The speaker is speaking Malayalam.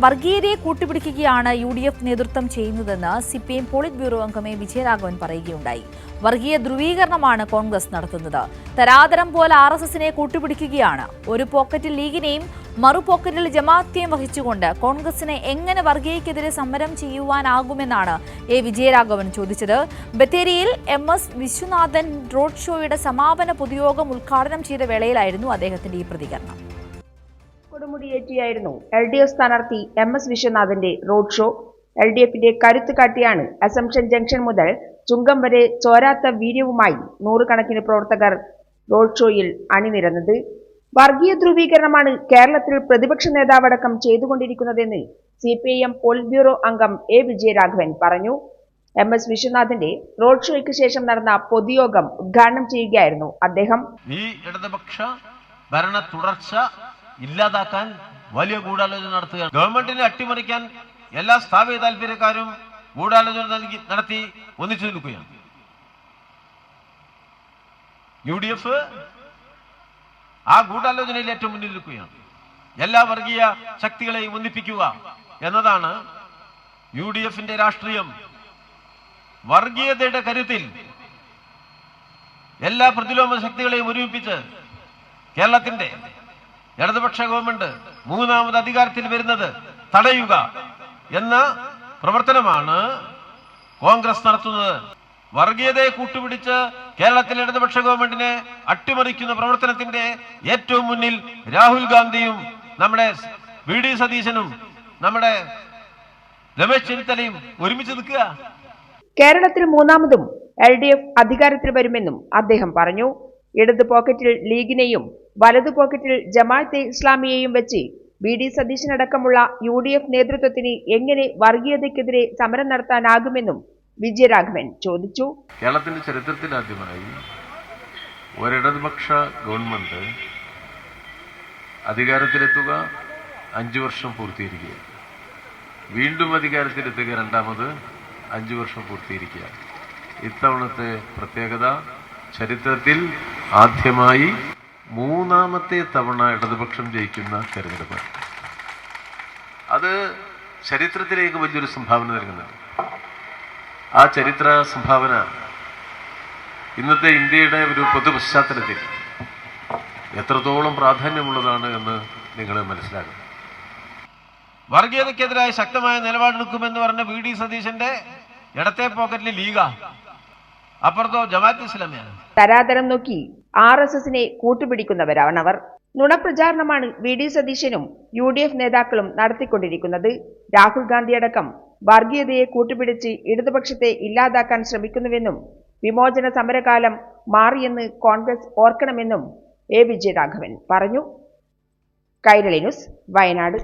വർഗീയതയെ കൂട്ടുപിടിക്കുകയാണ് UDF നേതൃത്വം ചെയ്യുന്നതെന്ന് CPM പോളിറ്റ് ബ്യൂറോ അംഗം എ വിജയരാഘവൻ പറയുകയുണ്ടായി. വർഗീയ ധ്രുവീകരണമാണ് കോൺഗ്രസ് നടത്തുന്നത്. തരാതരം പോലെ RSSനെ കൂട്ടുപിടിക്കുകയാണ്. ഒരു പോക്കറ്റിൽ ലീഗിനെയും മറുപോക്കറ്റിൽ ജമാഅത്തെയും വഹിച്ചുകൊണ്ട് കോൺഗ്രസിനെ എങ്ങനെ വർഗീയതയ്ക്കെതിരെ സമരം ചെയ്യുവാനാകുമെന്നാണ് എ വിജയരാഘവൻ ചോദിച്ചത്. ബത്തേരിയിൽ MS വിശ്വനാഥൻ റോഡ് ഷോയുടെ സമാപന പൊതുയോഗം ഉദ്ഘാടനം ചെയ്ത വേളയിലായിരുന്നു അദ്ദേഹത്തിന്റെ ഈ പ്രതികരണം. കൊടുമുടിയേറ്റിയായിരുന്നു LDF സ്ഥാനാർത്ഥി MS വിശ്വനാഥന്റെ റോഡ് ഷോ. LDFന്റെ കരുത്ത് കാട്ടിയാണ് അസംഷൻ ജംഗ്ഷൻ മുതൽ ചുങ്കം വരെ ചോരാത്ത വീര്യവുമായി നൂറുകണക്കിന് പ്രവർത്തകർ റോഡ് ഷോയിൽ അണിനിരന്നത്. വർഗീയ ധ്രുവീകരണമാണ് കേരളത്തിൽ പ്രതിപക്ഷ നേതാവടക്കം ചെയ്തുകൊണ്ടിരിക്കുന്നതെന്ന് CPIM പോളിറ്റ് ബ്യൂറോ അംഗം എ വിജയരാഘവൻ പറഞ്ഞു. MS വിശ്വനാഥന്റെ റോഡ് ഷോയ്ക്ക് ശേഷം നടന്ന പൊതുയോഗം ഉദ്ഘാടനം ചെയ്യുകയായിരുന്നു അദ്ദേഹം. ഈ ഇടതുപക്ഷ ഭരണ തുടർച്ച ഇല്ലാതാക്കാൻ വലിയ ഗൂഢാലോചന നടത്തുകയാണ്. ഗവൺമെന്റിനെ അട്ടിമറിക്കാൻ എല്ലാ സ്ഥാപിത താല്പര്യക്കാരും ഗൂഢാലോചന നടത്തി ഒന്നിച്ചു നിൽക്കുകയാണ്. UDF ആ ഗൂഢാലോചനയിൽ ഏറ്റവും മുന്നിൽ നിൽക്കുകയാണ്. എല്ലാ വർഗീയ ശക്തികളെയും ഒന്നിപ്പിക്കുക എന്നതാണ് UDFന്റെ രാഷ്ട്രീയം. വർഗീയതയുടെ കരുത്തിൽ എല്ലാ പ്രതിലോമ ശക്തികളെയും ഒരുമിപ്പിച്ച് കേരളത്തിന്റെ ഇടതുപക്ഷ ഗവൺമെന്റ് മൂന്നാമത് അധികാരത്തിൽ വരുന്നത് തടയുക എന്ന പ്രവർത്തനമാണ് കോൺഗ്രസ് നടത്തുന്നത്. വർഗീയതയെ കൂട്ടുപിടിച്ച് കേരളത്തിലെ ഇടതുപക്ഷ ഗവൺമെന്റിനെ അട്ടിമറിക്കുന്ന പ്രവർത്തനത്തിന്റെ ഏറ്റവും മുന്നിൽ രാഹുൽ ഗാന്ധിയും നമ്മുടെ VD സതീശനും നമ്മുടെ രമേശ് ചെന്നിത്തലയും ഒരുമിച്ച് നിൽക്കുക. കേരളത്തിൽ മൂന്നാമതും LDF അധികാരത്തിൽ വരുമെന്നും അദ്ദേഹം പറഞ്ഞു. ഇടതു പോക്കറ്റിൽ ലീഗിനെയും വലതു പോക്കറ്റിൽ ജമാഅത്തെ ഇസ്ലാമിയെയും വെച്ച് VD സതീശനടക്കമുള്ള UDF നേതൃത്വത്തിന് എങ്ങനെ വർഗീയതയ്ക്കെതിരെ സമരം നടത്താനാകുമെന്നും വിജയരാഘവൻ ചോദിച്ചു. കേരളത്തിന്റെ ചരിത്രത്തിൽ ആദ്യമായി ഒരിടതുപക്ഷ ഗവൺമെന്റ് അധികാരത്തിലെത്തുക 5 വർഷം പൂർത്തീകരിക്കുക, വീണ്ടും അധികാരത്തിലെത്തുക രണ്ടാമത് 5 വർഷം പൂർത്തീകരിക്കുക. ഇത്തവണത്തെ പ്രത്യേകത ചരിത്രത്തിൽ ആദ്യമായി മൂന്നാമത്തെ തവണ ഇടതുപക്ഷം ജയിക്കുന്ന തെരഞ്ഞെടുപ്പ്. അത് ചരിത്രത്തിലേക്ക് വലിയൊരു സംഭാവന നൽകുന്നുണ്ട്. ആ ചരിത്ര സംഭാവന ഇന്നത്തെ ഇന്ത്യയുടെ ഒരു പൊതു പശ്ചാത്തലത്തിൽ എത്രത്തോളം പ്രാധാന്യമുള്ളതാണ് എന്ന് നിങ്ങൾ മനസ്സിലാക്കണം. വർഗീയതയ്ക്കെതിരായി ശക്തമായ നിലപാടെടുക്കുമെന്ന് പറഞ്ഞ VD സതീശന്റെ ഇടത്തെ പോക്കറ്റിൽ ലീഗ, അപ്പുറത്തോ ജമാഅത്തെ ഇസ്ലാമിയാണ്. തരാതരം നോക്കി RSSനെ കൂട്ടുപിടിക്കുന്നവരാണവർ. നുണപ്രചാരണമാണ് VD സതീശനും UDF നേതാക്കളും നടത്തിക്കൊണ്ടിരിക്കുന്നത്. രാഹുൽ ഗാന്ധിയടക്കം വർഗീയതയെ കൂട്ടുപിടിച്ച് ഇടതുപക്ഷത്തെ ഇല്ലാതാക്കാൻ ശ്രമിക്കുന്നുവെന്നും വിമോചന സമരകാലം മാറിയെന്ന് കോൺഗ്രസ് ഓർക്കണമെന്നും എ വിജയരാഘവൻ പറഞ്ഞു. കൈരളി ന്യൂസ്, വയനാട്.